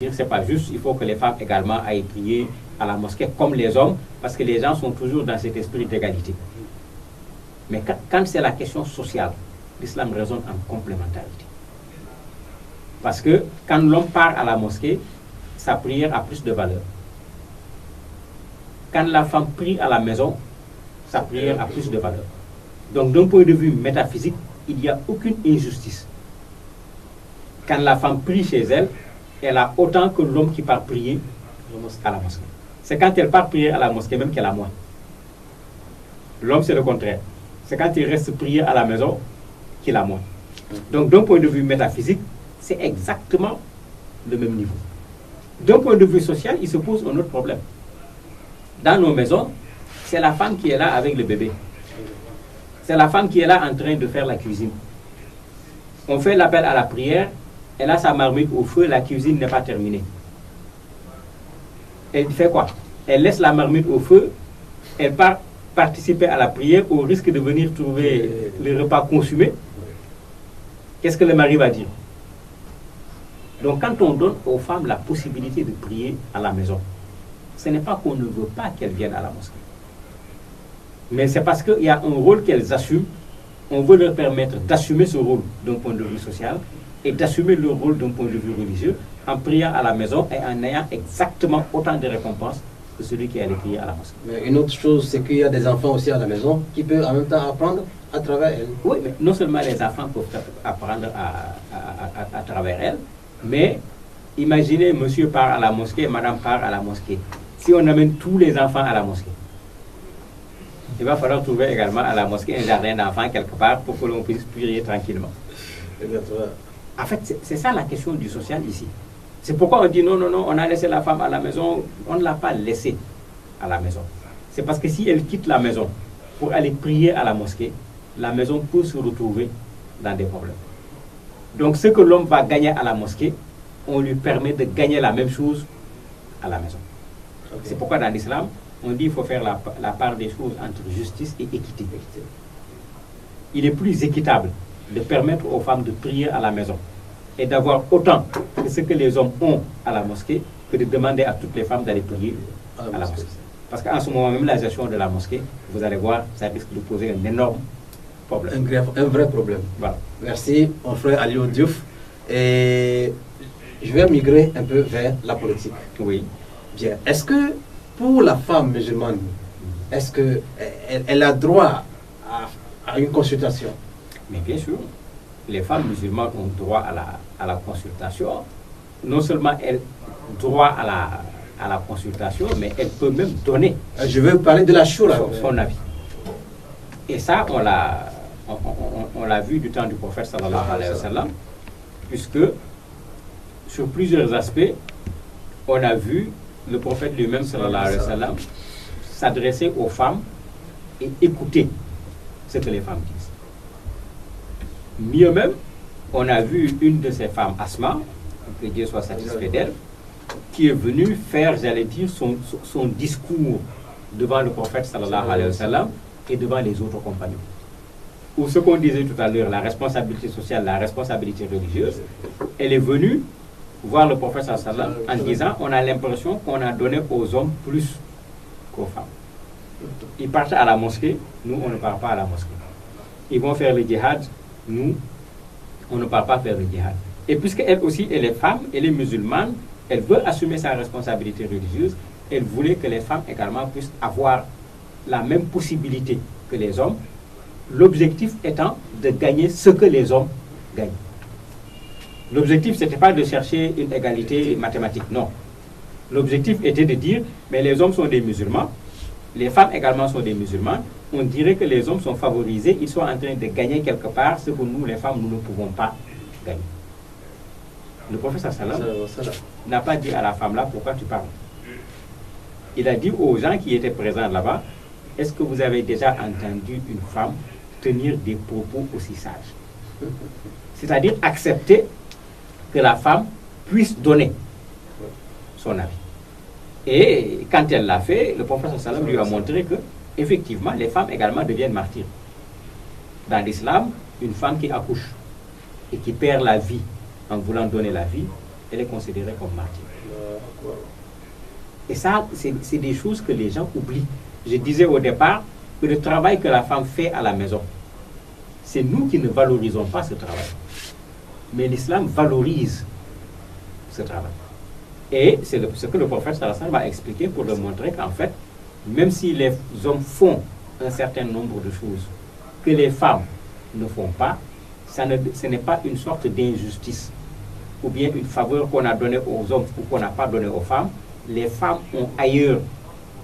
C'est pas juste, il faut que les femmes également aillent prier à la mosquée comme les hommes, parce que les gens sont toujours dans cet esprit d'égalité. Mais quand c'est la question sociale, l'islam raisonne en complémentarité. Parce que quand l'homme part à la mosquée, sa prière a plus de valeur. Quand la femme prie à la maison, sa prière a plus de valeur. Donc d'un point de vue métaphysique, il n'y a aucune injustice. Quand la femme prie chez elle, elle a autant que l'homme qui part prier à la mosquée. C'est quand elle part prier à la mosquée même qu'elle a moins. L'homme, c'est le contraire. C'est quand il reste prier à la maison qu'il a moins. Donc, d'un point de vue métaphysique, c'est exactement le même niveau. D'un point de vue social, il se pose un autre problème. Dans nos maisons, c'est la femme qui est là avec le bébé. C'est la femme qui est là en train de faire la cuisine. On fait l'appel à la prière. Elle a sa marmite au feu, la cuisine n'est pas terminée. Elle fait quoi? Elle laisse la marmite au feu, elle part participer à la prière au risque de venir trouver le repas consumé. Qu'est-ce que le mari va dire? Donc quand on donne aux femmes la possibilité de prier à la maison, ce n'est pas qu'on ne veut pas qu'elles viennent à la mosquée. Mais c'est parce qu'il y a un rôle qu'elles assument, on veut leur permettre d'assumer ce rôle d'un point de vue social, et d'assumer le rôle d'un point de vue religieux en priant à la maison et en ayant exactement autant de récompenses que celui qui allait prier à la mosquée. Mais une autre chose, c'est qu'il y a des enfants aussi à la maison qui peuvent en même temps apprendre à travers elles. Oui, mais non seulement les enfants peuvent apprendre à travers elles, mais imaginez monsieur part à la mosquée, madame part à la mosquée. Si on amène tous les enfants à la mosquée, il va falloir trouver également à la mosquée un jardin d'enfants quelque part pour que l'on puisse prier tranquillement. En fait, c'est ça la question du social ici. C'est pourquoi on dit non, on a laissé la femme à la maison. On ne l'a pas laissée à la maison. C'est parce que si elle quitte la maison pour aller prier à la mosquée, la maison peut se retrouver dans des problèmes. Donc ce que l'homme va gagner à la mosquée, on lui permet de gagner la même chose à la maison. Okay. C'est pourquoi dans l'islam, on dit qu'il faut faire la part des choses entre justice et équité. Il est plus équitable de permettre aux femmes de prier à la maison et d'avoir autant que ce que les hommes ont à la mosquée que de demander à toutes les femmes d'aller prier à la mosquée. Parce qu'en ce moment même, la gestion de la mosquée, vous allez voir, ça risque de poser un énorme problème. Un vrai problème. Voilà. Merci, mon frère Aliou Diouf. Et je vais migrer un peu vers la politique. Oui. Bien. Est-ce que pour la femme musulmane, est-ce qu'elle a droit à une consultation? Mais bien sûr, les femmes musulmanes ont droit à la consultation. Non seulement elles ont droit à la consultation, mais elles peuvent même donner. Je veux parler de la choura. Son avis. Et ça, on l'a vu du temps du prophète sallallahu alayhi wa sallam, puisque sur plusieurs aspects, on a vu le prophète lui-même sallallahu alayhi wa sallam s'adresser aux femmes et écouter ce que les femmes disent. Mieux même, on a vu une de ces femmes, Asma, que Dieu soit satisfait d'elle, qui est venue faire, j'allais dire, son discours devant le prophète sallallahu alayhi wa sallam et devant les autres compagnons. Ou ce qu'on disait tout à l'heure, la responsabilité sociale, la responsabilité religieuse, elle est venue voir le prophète sallallahu alayhi wa sallam en disant, on a l'impression qu'on a donné aux hommes plus qu'aux femmes. Ils partent à la mosquée, nous on ne part pas à la mosquée. Ils vont faire le djihad, nous, on ne part pas faire le djihad. Et puisqu'elle aussi, elle est femme, elle est musulmane, elle veut assumer sa responsabilité religieuse, elle voulait que les femmes également puissent avoir la même possibilité que les hommes, l'objectif étant de gagner ce que les hommes gagnent. L'objectif, ce n'était pas de chercher une égalité mathématique, non. L'objectif était de dire, mais les hommes sont des musulmans, les femmes également sont des musulmanes, on dirait que les hommes sont favorisés, ils sont en train de gagner quelque part ce que nous, les femmes, nous ne pouvons pas gagner. Le prophète sallam n'a pas dit à la femme là, pourquoi tu parles? Il a dit aux gens qui étaient présents là-bas, est-ce que vous avez déjà entendu une femme tenir des propos aussi sages? C'est-à-dire accepter que la femme puisse donner son avis. Et quand elle l'a fait, le prophète sallam lui a montré que effectivement, les femmes également deviennent martyrs. Dans l'islam, une femme qui accouche et qui perd la vie en voulant donner la vie, elle est considérée comme martyr. Et ça, c'est des choses que les gens oublient. Je disais au départ que le travail que la femme fait à la maison, c'est nous qui ne valorisons pas ce travail. Mais l'islam valorise ce travail. Et c'est ce que le prophète sallallahu alayhi wa sallam a expliqué pour leur montrer qu'en fait, même si les hommes font un certain nombre de choses que les femmes ne font pas, ce n'est pas une sorte d'injustice ou bien une faveur qu'on a donnée aux hommes ou qu'on n'a pas donnée aux femmes. Les femmes ont ailleurs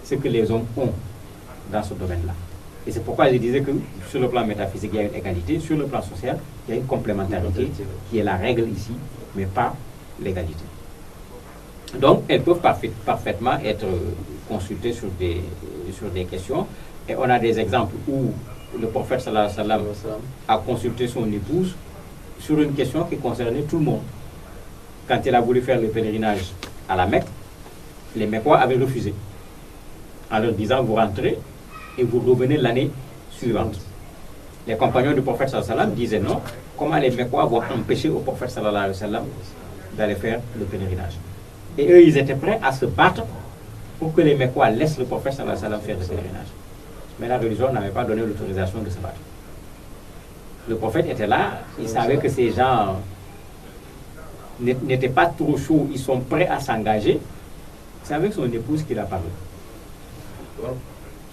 ce que les hommes ont dans ce domaine-là. Et c'est pourquoi je disais que sur le plan métaphysique, il y a une égalité, sur le plan social, il y a une complémentarité qui est la règle ici, mais pas l'égalité. Donc, elles peuvent parfaitement être consultées sur des questions. Et on a des exemples où le prophète sallallahu alayhi wa sallam a consulté son épouse sur une question qui concernait tout le monde. Quand il a voulu faire le pèlerinage à la Mecque, les Mecquois avaient refusé, en leur disant vous rentrez et vous revenez l'année suivante. Les compagnons du prophète sallallahu alayhi wa sallam disaient non, comment les Mecquois vont empêcher au prophète sallallahu alayhi wa sallam d'aller faire le pèlerinage. Et eux, ils étaient prêts à se battre pour que les Mecquois laissent le prophète sallallahu alayhi wa sallam faire le pèlerinage. Mais la religion n'avait pas donné l'autorisation de se battre. Le prophète était là, il savait que ces gens n'étaient pas trop chauds, ils sont prêts à s'engager. C'est avec son épouse qu'il a parlé.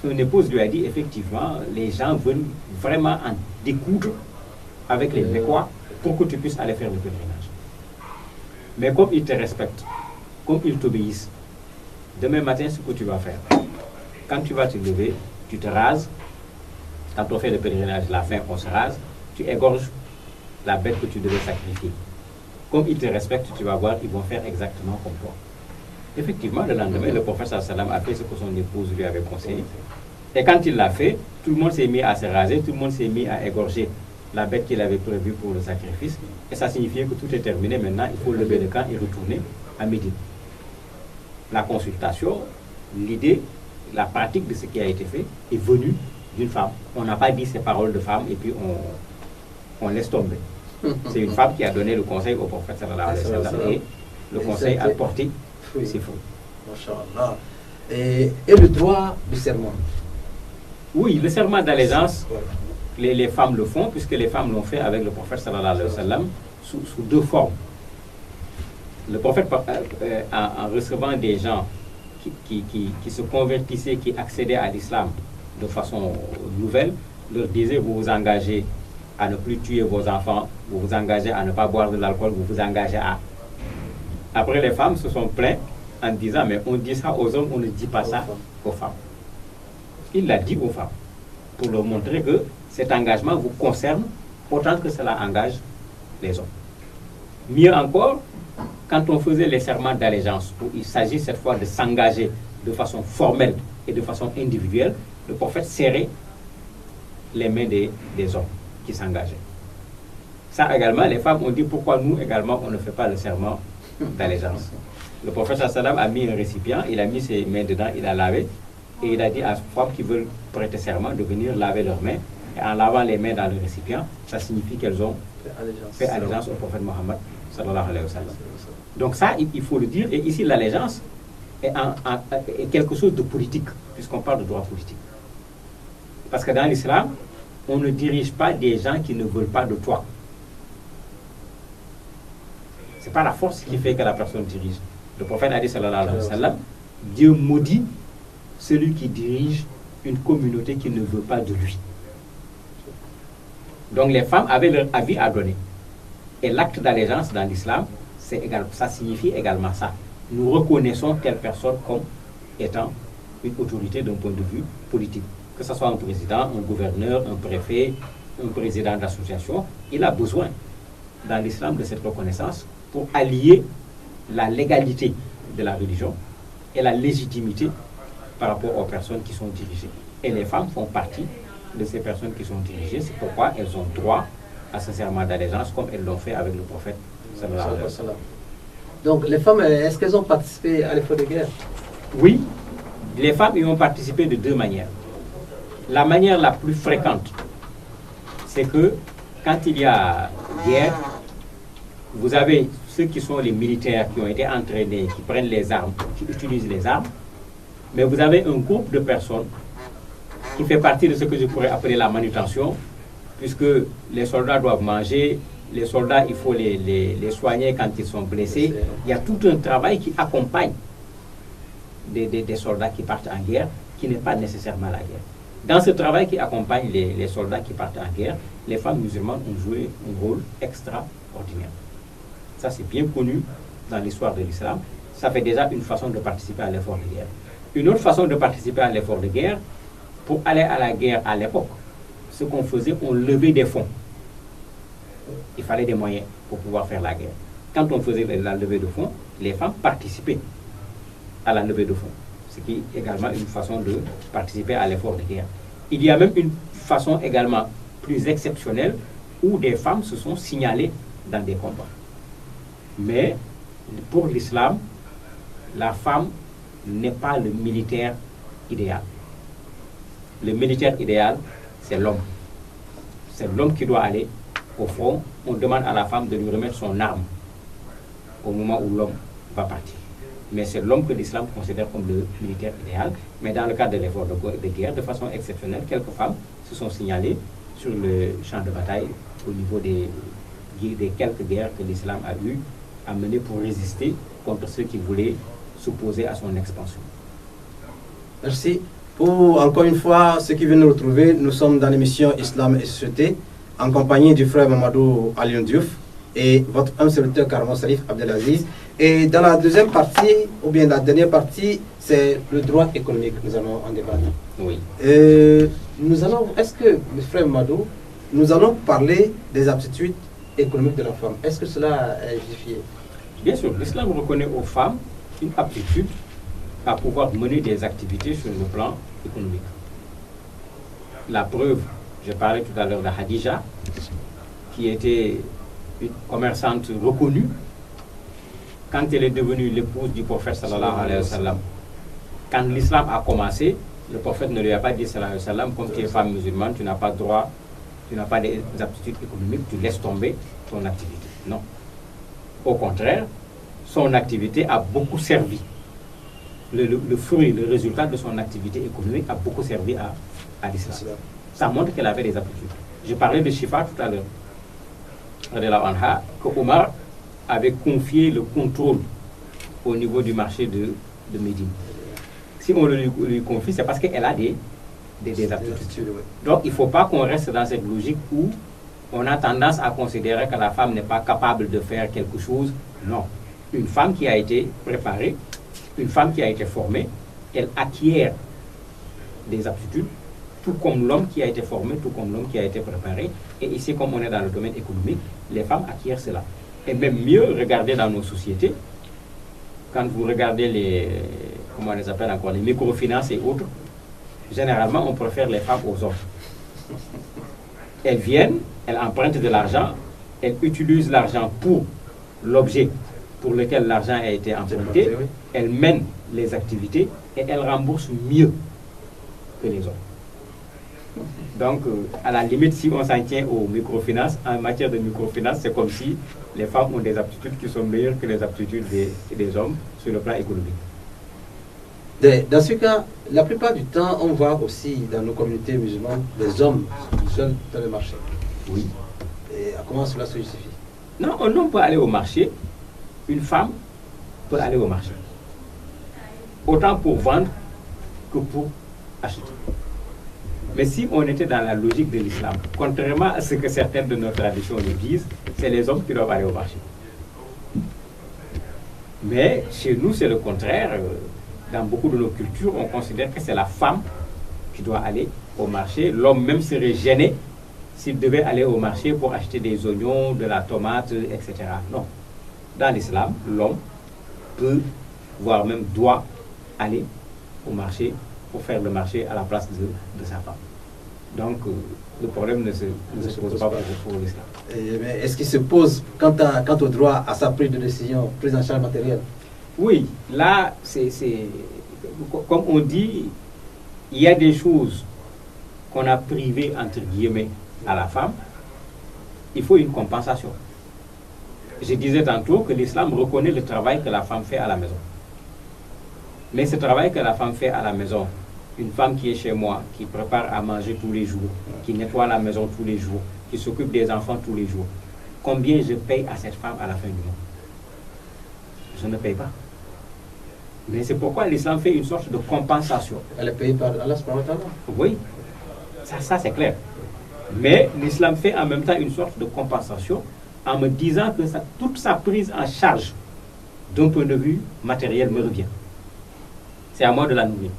Son épouse lui a dit effectivement, les gens veulent vraiment en découdre avec les Mecquois pour que tu puisses aller faire le pèlerinage. Mais comme ils te respectent, comme ils t'obéissent, demain matin, ce que tu vas faire, quand tu vas te lever, tu te rases. Quand on fait le pèlerinage, la fin, on se rase. Tu égorges la bête que tu devais sacrifier. Comme ils te respectent, tu vas voir, ils vont faire exactement comme toi. Effectivement, le lendemain, le prophète sallallahu alayhi wa sallam a fait ce que son épouse lui avait conseillé. Et quand il l'a fait, tout le monde s'est mis à se raser, tout le monde s'est mis à égorger la bête qu'il avait prévue pour le sacrifice. Et ça signifiait que tout est terminé. Maintenant, il faut lever le camp et retourner à Médine. La consultation, l'idée, la pratique de ce qui a été fait est venue d'une femme. On n'a pas dit ces paroles de femme et puis on laisse tomber. C'est une femme qui a donné le conseil au prophète sallallahu alayhi wa sallam et le conseil a porté ses fruits. Masha'Allah. Et le droit du serment? Oui, le serment d'allégeance, les femmes le font puisque les femmes l'ont fait avec le prophète sallallahu alayhi wa sallam sous deux formes. Le prophète, en recevant des gens qui se convertissaient, qui accédaient à l'islam de façon nouvelle, leur disait vous vous engagez à ne plus tuer vos enfants, vous vous engagez à ne pas boire de l'alcool, vous vous engagez à... Après, les femmes se sont plaintes en disant mais on dit ça aux hommes, on ne dit pas ça aux femmes. Il l'a dit aux femmes pour leur montrer que cet engagement vous concerne autant que cela engage les hommes. Mieux encore, quand on faisait les serments d'allégeance, où il s'agit cette fois de s'engager de façon formelle et de façon individuelle, le prophète serrait les mains des hommes qui s'engageaient. Ça également, les femmes ont dit pourquoi nous également on ne fait pas le serment d'allégeance. Le prophète sallam a mis un récipient, il a mis ses mains dedans, il a lavé et il a dit à ces femmes qui veulent prêter serment de venir laver leurs mains. Et en lavant les mains dans le récipient, ça signifie qu'elles ont fait allégeance au prophète Mohammed sallallahu alayhi wa sallam. Donc ça, il faut le dire. Et ici, l'allégeance est quelque chose de politique, puisqu'on parle de droit politique. Parce que dans l'islam, on ne dirige pas des gens qui ne veulent pas de toi. Ce n'est pas la force qui fait que la personne dirige. Le prophète a dit sallallahu alayhi wa sallam, Dieu maudit celui qui dirige une communauté qui ne veut pas de lui. Donc les femmes avaient leur avis à donner. Et l'acte d'allégeance dans l'islam, ça signifie également ça. Nous reconnaissons telle personne comme étant une autorité d'un point de vue politique. Que ce soit un président, un gouverneur, un préfet, un président d'association, il a besoin dans l'islam de cette reconnaissance pour allier la légalité de la religion et la légitimité par rapport aux personnes qui sont dirigées. Et les femmes font partie de ces personnes qui sont dirigées, c'est pourquoi elles ont droit à ce serment d'allégeance comme elles l'ont fait avec le prophète sallallahu alayhi wa sallam. Donc les femmes, est-ce qu'elles ont participé à l'effort de guerre? Oui, les femmes y ont participé de deux manières. La manière la plus fréquente, c'est que quand il y a guerre, vous avez ceux qui sont les militaires qui ont été entraînés, qui prennent les armes, qui utilisent les armes, mais vous avez un groupe de personnes qui fait partie de ce que je pourrais appeler la manutention, puisque les soldats doivent manger, les soldats, il faut les soigner quand ils sont blessés. Il y a tout un travail qui accompagne des soldats qui partent en guerre, qui n'est pas nécessairement la guerre. Dans ce travail qui accompagne les soldats qui partent en guerre, les femmes musulmanes ont joué un rôle extraordinaire. Ça, c'est bien connu dans l'histoire de l'islam. Ça fait déjà une façon de participer à l'effort de guerre. Une autre façon de participer à l'effort de guerre, pour aller à la guerre à l'époque, ce qu'on faisait, on levait des fonds. Il fallait des moyens pour pouvoir faire la guerre. Quand on faisait la levée de fonds, les femmes participaient à la levée de fonds, ce qui est également une façon de participer à l'effort de guerre. Il y a même une façon également plus exceptionnelle où des femmes se sont signalées dans des combats. Mais pour l'islam, la femme n'est pas le militaire idéal. Le militaire idéal, c'est l'homme. C'est l'homme qui doit aller au front. On demande à la femme de lui remettre son arme au moment où l'homme va partir. Mais c'est l'homme que l'islam considère comme le militaire idéal. Mais dans le cadre de l'effort de guerre, de façon exceptionnelle, quelques femmes se sont signalées sur le champ de bataille au niveau des quelques guerres que l'islam a eu à mener pour résister contre ceux qui voulaient s'opposer à son expansion. Merci. Pour encore une fois, ceux qui viennent nous retrouver, nous sommes dans l'émission Islam et Société, en compagnie du frère Mamadou Alioune Diouf et votre homme serviteur Karamo Salif Abdelaziz. Et dans la deuxième partie, ou bien la dernière partie, c'est le droit économique. Nous allons en débattre. Oui. Est-ce que, le frère Mamadou, nous allons parler des aptitudes économiques de la femme? Est-ce que cela est justifié? Bien sûr, l'islam reconnaît aux femmes une aptitude à pouvoir mener des activités sur le plan économique. La preuve, je parlais tout à l'heure de Khadija, qui était une commerçante reconnue. Quand elle est devenue l'épouse du prophète sallallahu alayhi wa sallam, quand l'islam a commencé, le prophète ne lui a pas dit sallallahu alayhi wa sallam, comme tu es femme musulmane, tu n'as pas droit, tu n'as pas des aptitudes économiques, tu laisses tomber ton activité. Non. Au contraire, son activité a beaucoup servi. Le fruit, le résultat de son activité économique a beaucoup servi à l'islam. Ça montre qu'elle avait des aptitudes. Je parlais de Shifa tout à l'heure. Que Omar avait confié le contrôle au niveau du marché de Médine. Si on lui confie, c'est parce qu'elle a des aptitudes. Donc il ne faut pas qu'on reste dans cette logique où on a tendance à considérer que la femme n'est pas capable de faire quelque chose. Non. Une femme qui a été préparée, une femme qui a été formée, elle acquiert des aptitudes, tout comme l'homme qui a été formé, tout comme l'homme qui a été préparé. Et ici, comme on est dans le domaine économique, les femmes acquièrent cela. Et même mieux, regardez dans nos sociétés, quand vous regardez comment on les appelle encore, les microfinances et autres, généralement, on préfère les femmes aux hommes. Elles viennent, elles empruntent de l'argent, elles utilisent l'argent pour l'objet pour lequel l'argent a été emprunté, elles mènent les activités et elles remboursent mieux que les hommes. Donc, à la limite, si on s'en tient aux microfinances, en matière de microfinance, c'est comme si les femmes ont des aptitudes qui sont meilleures que les aptitudes des hommes sur le plan économique. Dans ce cas, la plupart du temps, on voit aussi dans nos communautés musulmanes des hommes seuls dans le marché. Oui. Et comment cela se justifie? Non, un homme peut aller au marché, une femme peut aller au marché. Autant pour vendre que pour acheter. Mais si on était dans la logique de l'islam, contrairement à ce que certaines de nos traditions nous disent, c'est les hommes qui doivent aller au marché. Mais chez nous, c'est le contraire. Dans beaucoup de nos cultures, on considère que c'est la femme qui doit aller au marché. L'homme même serait gêné s'il devait aller au marché pour acheter des oignons, de la tomate, etc. Non. Dans l'islam, l'homme peut, voire même doit, aller au marché pour faire le marché à la place de sa femme. Donc, le problème ne se pose pas pour l'islam. Mais est-ce qu'il se pose quant au droit à sa prise de décision, prise en charge matérielle? Oui, là, comme on dit, il y a des choses qu'on a privées, entre guillemets, à la femme. Il faut une compensation. Je disais tantôt que l'islam reconnaît le travail que la femme fait à la maison. Mais ce travail que la femme fait à la maison, une femme qui est chez moi, qui prépare à manger tous les jours, qui nettoie la maison tous les jours, qui s'occupe des enfants tous les jours, combien je paye à cette femme à la fin du mois? Je ne paye pas. Mais c'est pourquoi l'islam fait une sorte de compensation. Elle est payée par Allah subhanahu wa ta'ala. Oui, ça c'est clair. Mais l'islam fait en même temps une sorte de compensation en me disant que toute sa prise en charge d'un point de vue matériel me revient. C'est à moi de la nourrir,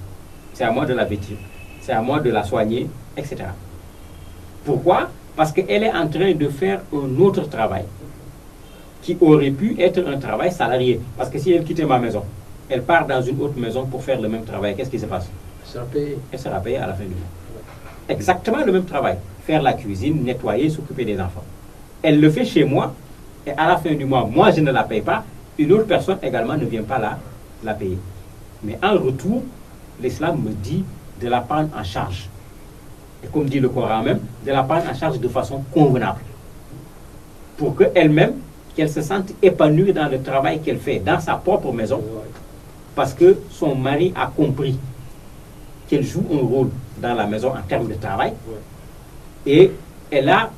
c'est à moi de la vêtir, c'est à moi de la soigner, etc. Pourquoi? Parce qu'elle est en train de faire un autre travail qui aurait pu être un travail salarié. Parce que si elle quittait ma maison, elle part dans une autre maison pour faire le même travail, qu'est-ce qui se passe? Elle sera payée. Elle sera payée à la fin du mois. Exactement le même travail. Faire la cuisine, nettoyer, s'occuper des enfants. Elle le fait chez moi et à la fin du mois, moi je ne la paye pas, une autre personne également ne vient pas la payer. Mais en retour, l'islam me dit de la prendre en charge. Et comme dit le Coran même, de la prendre en charge de façon convenable. Pour qu'elle-même, qu'elle se sente épanouie dans le travail qu'elle fait dans sa propre maison, parce que son mari a compris qu'elle joue un rôle dans la maison en termes de travail, et elle a,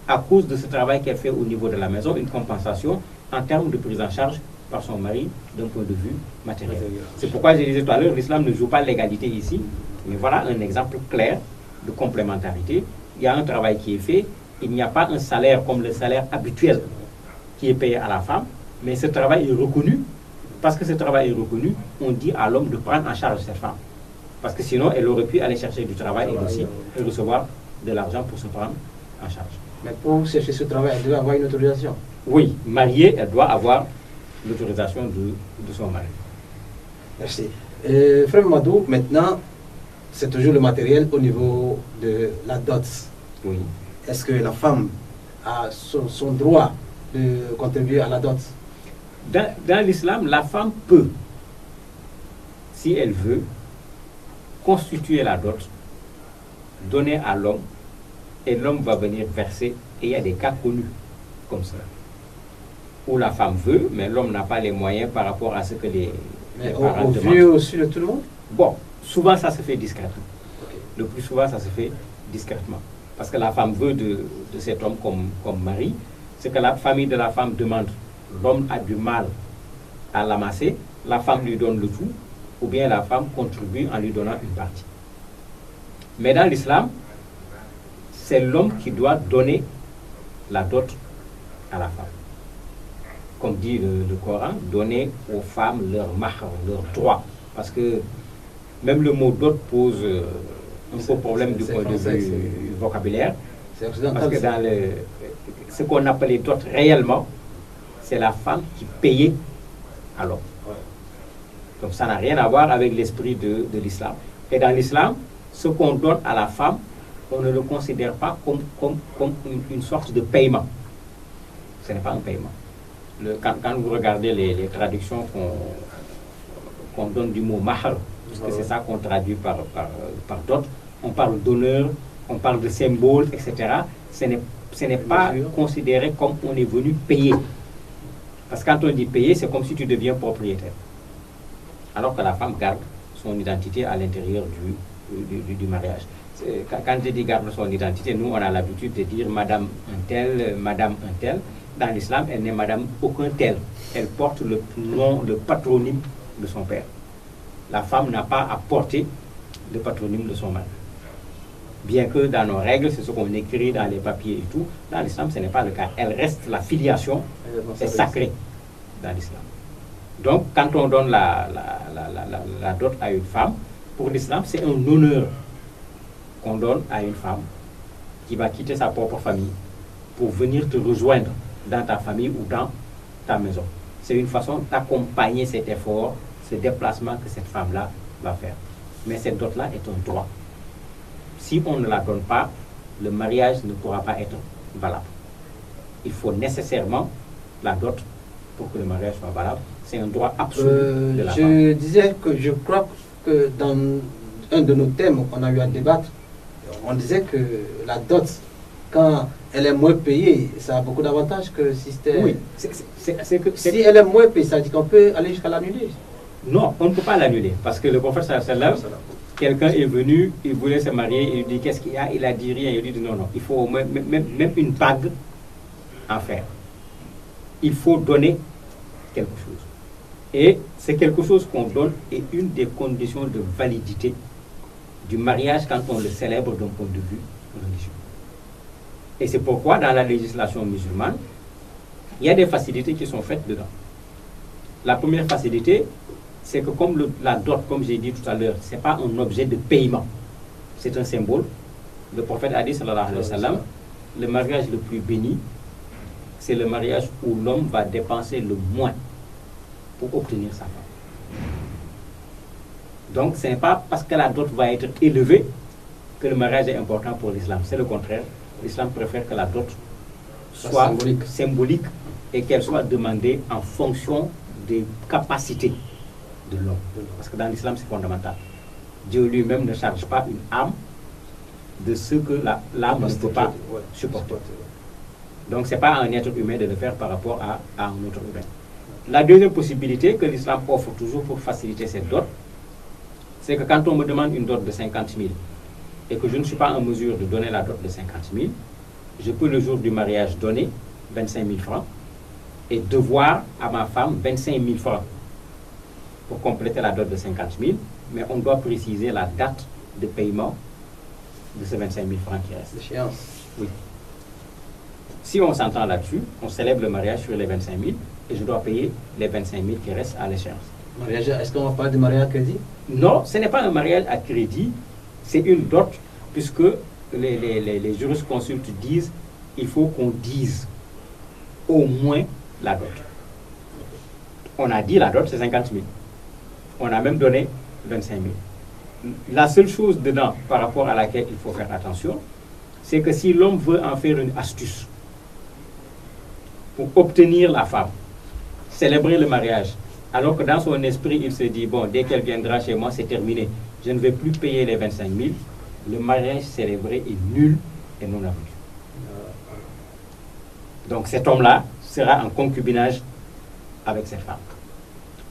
à cause de ce travail qu'elle fait au niveau de la maison, une compensation en termes de prise en charge par son mari d'un point de vue matériel. C'est pourquoi je disais tout à l'heure, l'islam ne joue pas l'égalité ici, mais voilà un exemple clair de complémentarité. Il y a un travail qui est fait, il n'y a pas un salaire comme le salaire habituel qui est payé à la femme, mais ce travail est reconnu. Parce que ce travail est reconnu, on dit à l'homme de prendre en charge cette femme. Parce que sinon, elle aurait pu aller chercher du travail et aussi recevoir de l'argent pour se prendre en charge. Mais pour chercher ce travail, elle doit avoir une autorisation. Oui, mariée, elle doit avoir l'autorisation de son mari. Merci. Frère Madou, maintenant, c'est toujours le matériel au niveau de la dot. Oui. Est-ce que la femme a son droit de contribuer à la dot? Dans l'islam, la femme peut, si elle veut, constituer la dot, donner à l'homme, et l'homme va venir verser. Et il y a des cas connus comme ça, où la femme veut, mais l'homme n'a pas les moyens par rapport à ce que les parents demandent. Au vu aussi de tout le monde? Bon, souvent ça se fait discrètement. Okay. Le plus souvent ça se fait discrètement. Parce que la femme veut de cet homme comme mari. Ce que la famille de la femme demande, l'homme a du mal à l'amasser, la femme lui donne le tout, ou bien la femme contribue en lui donnant une partie. Mais dans l'islam, c'est l'homme qui doit donner la dot à la femme. Comme dit le Coran, donner aux femmes leur mahr, leur droit. Parce que même le mot dot pose un peu problème du point de vue vocabulaire. Parce que dans ce qu'on appelait dot réellement, c'est la femme qui payait à l'homme. Donc ça n'a rien à voir avec l'esprit de l'islam. Et dans l'islam, ce qu'on donne à la femme, on ne le considère pas comme une sorte de paiement. Ce n'est pas un paiement. Quand vous regardez les traductions qu'on donne du mot mahr, parce que c'est ça qu'on traduit par dot, on parle d'honneur, on parle de symbole, etc. Ce n'est pas considéré comme on est venu payer. Parce que quand on dit payer, c'est comme si tu deviens propriétaire. Alors que la femme garde son identité à l'intérieur du mariage. Quand je dis garde son identité, nous on a l'habitude de dire madame un tel, madame un tel. Dans l'islam, elle n'est madame aucun tel. Elle porte le nom, le patronyme de son père. La femme n'a pas à porter le patronyme de son mari. Bien que dans nos règles, c'est ce qu'on écrit dans les papiers et tout, dans l'islam, ce n'est pas le cas. Elle reste, la filiation est sacrée dans l'islam. Donc, quand on donne la dot à une femme, pour l'islam, c'est un honneur qu'on donne à une femme qui va quitter sa propre famille pour venir te rejoindre dans ta famille ou dans ta maison. C'est une façon d'accompagner cet effort, ce déplacement que cette femme-là va faire. Mais cette dot-là est un droit. Si on ne la donne pas, le mariage ne pourra pas être valable. Il faut nécessairement la dot pour que le mariage soit valable. C'est un droit absolu de la femme. Je disais que je crois que dans un de nos thèmes qu'on a eu à débattre, on disait que la dot, quand elle est moins payée, ça a beaucoup d'avantages que si c'était... Oui, Si elle est moins payée, ça dit qu'on peut aller jusqu'à l'annuler. Non, on ne peut pas l'annuler parce que le prophète sallallahu, quelqu'un est venu, il voulait se marier, il lui dit qu'est-ce qu'il y a, il a dit rien, il lui dit non, il faut au moins, même une bague en faire. Il faut donner quelque chose. Et c'est quelque chose qu'on donne et une des conditions de validité du mariage quand on le célèbre d'un point de vue religieux. Et c'est pourquoi dans la législation musulmane, il y a des facilités qui sont faites dedans. La première facilité, c'est que comme la dot, comme j'ai dit tout à l'heure, ce n'est pas un objet de paiement, c'est un symbole. Le prophète a dit, sallallahu alayhi wa sallam, le mariage le plus béni, c'est le mariage où l'homme va dépenser le moins pour obtenir sa femme. Donc ce n'est pas parce que la dot va être élevée que le mariage est important pour l'islam. C'est le contraire. L'islam préfère que la dot soit symbolique et qu'elle soit demandée en fonction des capacités de l'homme. Parce que dans l'islam, c'est fondamental. Dieu lui-même ne charge pas une âme de ce que l'âme ne peut pas supporter. Donc, ce n'est pas à un être humain de le faire par rapport à un autre humain. La deuxième possibilité que l'islam offre toujours pour faciliter cette dot, c'est que quand on me demande une dot de 50 000 et que je ne suis pas en mesure de donner la dot de 50 000, je peux le jour du mariage donner 25 000 francs et devoir à ma femme 25 000 francs pour compléter la dot de 50 000, mais on doit préciser la date de paiement de ces 25 000 francs qui restent. L'échéance. Oui. Si on s'entend là-dessus, on célèbre le mariage sur les 25 000 et je dois payer les 25 000 qui restent à l'échéance. Est-ce qu'on va parler de mariage à crédit? Non, ce n'est pas un mariage à crédit, c'est une dot, puisque les jurisconsultes disent il faut qu'on dise au moins la dot. On a dit la dot, c'est 50 000. On a même donné 25 000. La seule chose dedans par rapport à laquelle il faut faire attention, c'est que si l'homme veut en faire une astuce pour obtenir la femme, célébrer le mariage, alors que dans son esprit, il se dit, bon, dès qu'elle viendra chez moi, c'est terminé. Je ne vais plus payer les 25 000. Le mariage célébré est nul et non avenu. Donc cet homme-là sera en concubinage avec cette femme.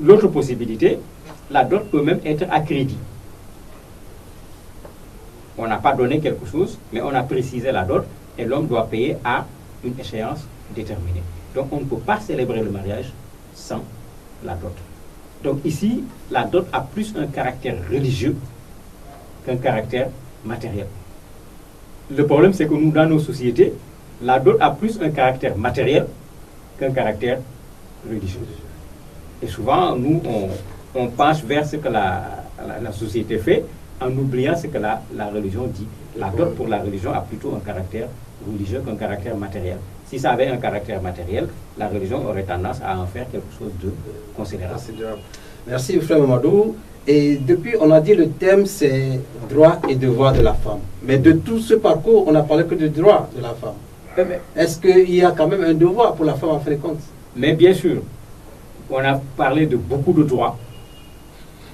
L'autre possibilité, la dot peut même être à crédit. On n'a pas donné quelque chose, mais on a précisé la dot et l'homme doit payer à une échéance déterminée. Donc on ne peut pas célébrer le mariage sans la dot. Donc ici, la dot a plus un caractère religieux qu'un caractère matériel. Le problème, c'est que nous, dans nos sociétés, la dot a plus un caractère matériel qu'un caractère religieux. Et souvent, nous, on penche vers ce que la société fait en oubliant ce que la religion dit. La dot pour la religion a plutôt un caractère religieux qu'un caractère matériel. Si ça avait un caractère matériel, la religion aurait tendance à en faire quelque chose de considérable. Merci, frère Mamadou. Et depuis, on a dit le thème, c'est droit et devoir de la femme. Mais de tout ce parcours, on n'a parlé que de droit de la femme. Est-ce qu'il y a quand même un devoir pour la femme en fin de compte? Mais bien sûr, on a parlé de beaucoup de droits.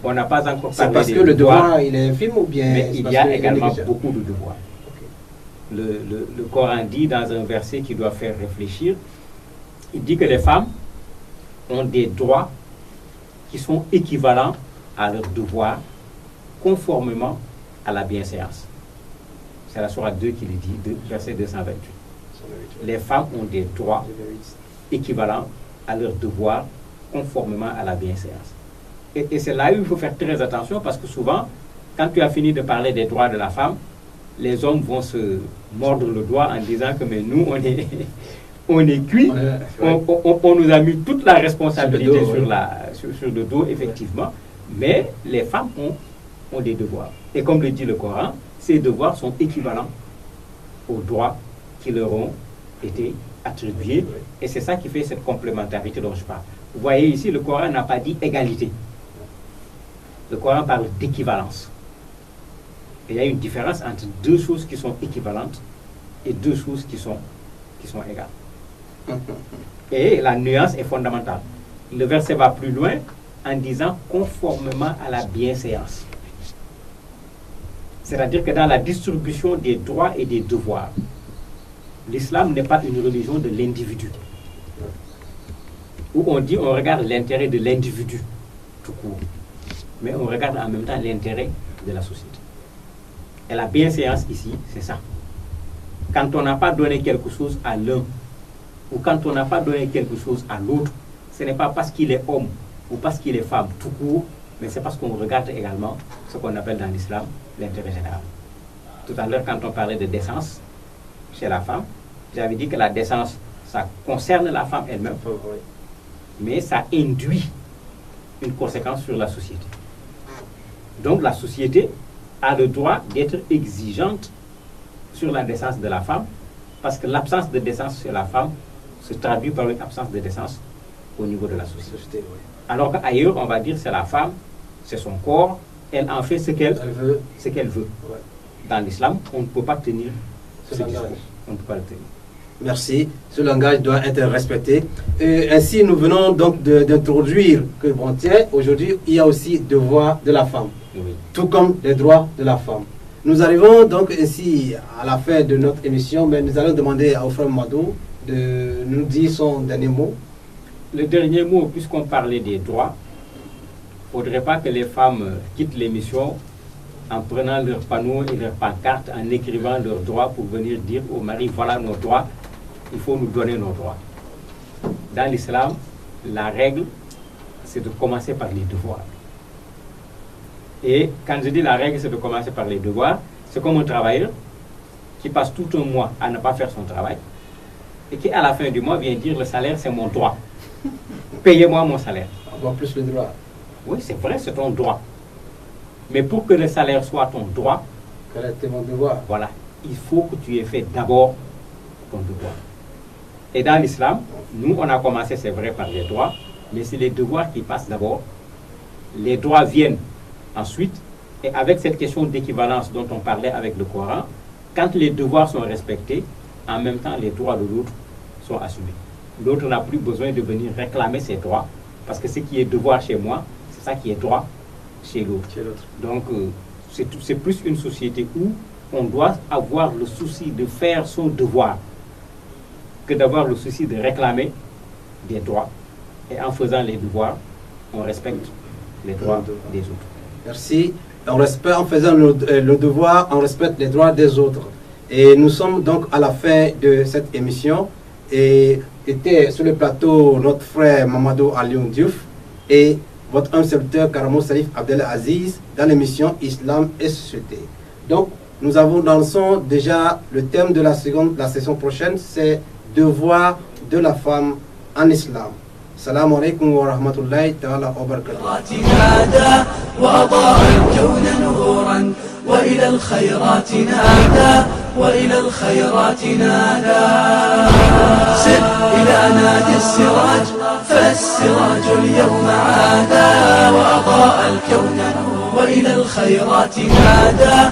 On n'a pas encore parlé c'est parce que le devoir, il est infime ou bien... Mais il y a également beaucoup de devoirs. Okay. Le Coran dit dans un verset qui doit faire réfléchir, il dit que les femmes ont des droits qui sont équivalents à leurs devoirs conformément à la bienséance. C'est la sourate 2 qui le dit, verset 228. Les femmes ont des droits équivalents à leurs devoirs conformément à la bienséance. Et c'est là où il faut faire très attention parce que souvent, quand tu as fini de parler des droits de la femme, les hommes vont se mordre le doigt en disant que mais nous, on est cuit, on nous a mis toute la responsabilité sur le dos, effectivement, mais les femmes ont des devoirs. Et comme le dit le Coran, ces devoirs sont équivalents aux droits qui leur ont été attribués, et c'est ça qui fait cette complémentarité dont je parle. Vous voyez ici, le Coran n'a pas dit égalité. Le Coran parle d'équivalence. Il y a une différence entre deux choses qui sont équivalentes et deux choses qui sont égales. Et la nuance est fondamentale. Le verset va plus loin en disant conformément à la bienséance. C'est-à-dire que dans la distribution des droits et des devoirs, l'islam n'est pas une religion de l'individu. Où on dit on regarde l'intérêt de l'individu tout court. Mais on regarde en même temps l'intérêt de la société. Et la bienséance ici, c'est ça. Quand on n'a pas donné quelque chose à l'un, ou quand on n'a pas donné quelque chose à l'autre, ce n'est pas parce qu'il est homme ou parce qu'il est femme tout court, mais c'est parce qu'on regarde également ce qu'on appelle dans l'islam l'intérêt général. Tout à l'heure, quand on parlait de décence chez la femme, j'avais dit que la décence, ça concerne la femme elle-même, mais ça induit une conséquence sur la société. Donc la société a le droit d'être exigeante sur la décence de la femme, parce que l'absence de décence chez la femme se traduit par une absence de décence au niveau de la société. Alors qu'ailleurs, on va dire c'est la femme, c'est son corps, elle en fait ce qu'elle veut. Ouais. Dans l'islam, on ne peut pas tenir ce discours. On ne peut pas le tenir. Merci. Ce langage doit être respecté. Et ainsi, nous venons donc d'introduire que, bon, tiens, aujourd'hui, il y a aussi le devoir de la femme, oui, tout comme les droits de la femme. Nous arrivons donc ainsi à la fin de notre émission, mais nous allons demander à frère Madou de nous dire son dernier mot. Le dernier mot, puisqu'on parlait des droits, il ne faudrait pas que les femmes quittent l'émission en prenant leurs panneaux et leurs pancartes, en écrivant leurs droits pour venir dire au mari, voilà nos droits, il faut nous donner nos droits. Dans l'islam, la règle, c'est de commencer par les devoirs. Et quand je dis la règle, c'est de commencer par les devoirs, c'est comme un travailleur qui passe tout un mois à ne pas faire son travail et qui, à la fin du mois, vient dire le salaire, c'est mon droit. Payez-moi mon salaire. Avoir plus le droit. Oui, c'est vrai, c'est ton droit. Mais pour que le salaire soit ton droit, quel était mon devoir? Voilà, il faut que tu aies fait d'abord ton devoir. Et dans l'islam, nous, on a commencé, c'est vrai, par les droits, mais c'est les devoirs qui passent d'abord. Les droits viennent ensuite, et avec cette question d'équivalence dont on parlait avec le Coran, quand les devoirs sont respectés, en même temps, les droits de l'autre sont assumés. L'autre n'a plus besoin de venir réclamer ses droits, parce que ce qui est devoir chez moi, c'est ça qui est droit chez l'autre. Donc, c'est plus une société où on doit avoir le souci de faire son devoir que d'avoir le souci de réclamer des droits. Et en faisant les devoirs, on respecte les droits des autres. Merci. En faisant le devoir, on respecte les droits des autres. Et nous sommes donc à la fin de cette émission. Et était sur le plateau notre frère Mamadou Alioune Diouf et votre humble serviteur Karamo Salif Abdelaziz dans l'émission Islam et Société. Donc, nous avons dans le son déjà le thème de la session prochaine, c'est devoir de la femme en islam. Salam alaikum wa rahmatullahi ta'ala wa barakatuh. وإلى الخيرات نادى وإلى الخيرات نادى سر إلى نادي السراج فالسراج اليوم عادى وأضاء الكون وإلى الخيرات نادى